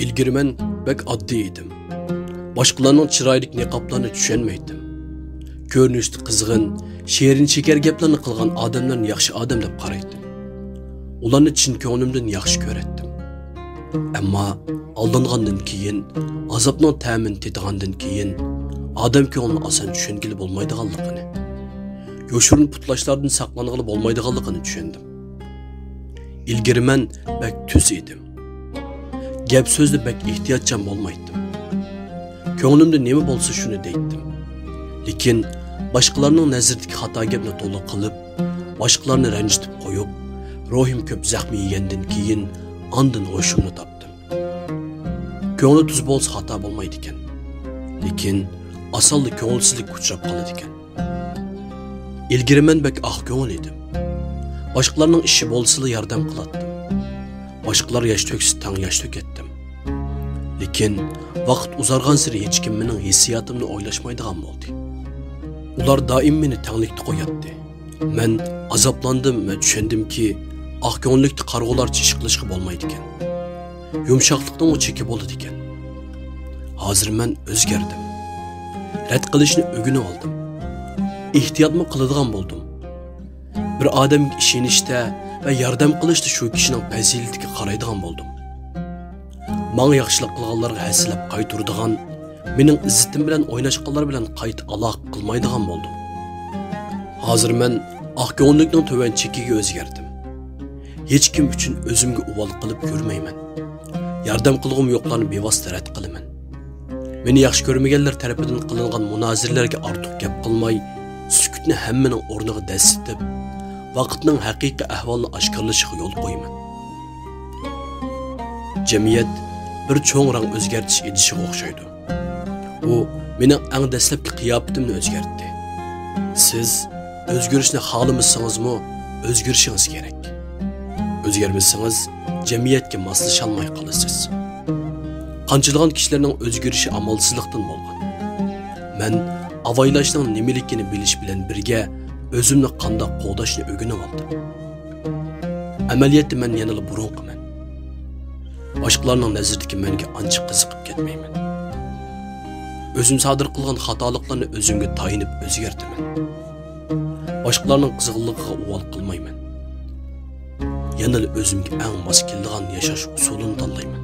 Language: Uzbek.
İlgari men bek oddiy edim. Boshqalarning chiroyli niqoblarini tushunmaydim. Ko'rinishda qizg'in, she'rin shekar gaplarni qilgan odamlarni yaxshi odam deb qaraydim. Ularni chin ko'nglimdan yaxshi ko'ratdim. Ammo aldangandan keyin, azobning ta'mini tetigandan keyin odam ko'nglini oson tushungili bo'lmaydiganligini, yo'shirin putlashlardan saqlanag'ili bo'lmaydiganligini tushundim. İlgari men bek tuz edim. Gap so'zda bek ehtiyotchan bo'lmaydim. Ko'nglimda nima bo'lsa shuni deydim. Lekin boshqalarning nazaridagi xato gapni to'liq qilib, boshqalarni ranjitib qo'yib, ruhim ko'p zaxmi yegandan keyin ondan hoshimni topdim. Ko'ngli tuz bo'lsa xato bo'lmaydi ekan. Lekin asalda ko'ngilsizlik uchrab qoladi ekan. İlgari men bek oq ko'ngil edim. Boshqalarning ishi bo'lsa-la yordam qilardim. Boshqalar yosh to'ksa tang yosh to'katdim. Lekin vaqt uzargan sari hech kim mening hissiyotimni o'ylashmaydigan bo'ldi. Ular doim meni tanglikda qo'yatdi. Men azoblandim va tushundimki, oq ko'ngillikda qarg'ularcha ish qilishga bo'lmaydi ekan. Yumshoqlikning cheki bo'ladi ekan. Hozir men o'zgardim. Rad qilishni o'rganib oldim. Ehtiyotmi qiladigan bo'ldim. Bir odamga ishonishda va yordam qilishda shu kishining fazilatiga qaraydigan bo'ldim. Menga yaxshilik qilganlarga hasilab qayturadigan, mening izzitim bilan o'ynashganlar bilan qayt aloqa qilmaydigan bo'ldim. Hozir men oq ko'ngillikning to'van chekiga o'zgardim. Hech kim uchun o'zimga uvol qilib ko'rmayman. Yordam qilg'im yo'qlarni bevosita rad qilaman. Meni yaxshi ko'rmaganlar tarafidan qilingan munozirlarga ortiq gap qilmay, sukutni hammaning o'rniga dasitib, vaqtning haqiqiy ahvolini oshkorlashiga yo'l qo'yman. Jamiyat bir cho'ng rang o'zgartish edishiga o'xshaydi. U mening eng dastlabki qiyofatimni o'zgartdi. Siz o'zgarishni xohlamasangizmi, o'zgarishingiz kerak. O'zgarmasangiz, jamiyatga moslasholmay qolasiz. Qanchilgan kishilarning o'zgarishi amalsizlikdan bo'lgan. Men avaylashning nimaligini bilish bilan birga o'zimni qanday qo'dashni o'rganib oldim. Amaliyotda men yana burunqiman. Boshqalarning nazaridagi menga ancha qiziqib ketmayman. O'zim sodir qilgan xatoliklarni o'zimga tayinib o'zgartiraman. Boshqalarning qizg'inligiga uvol qilmayman. Yana o'zimga eng mos keladigan yashash usulini tanlayman.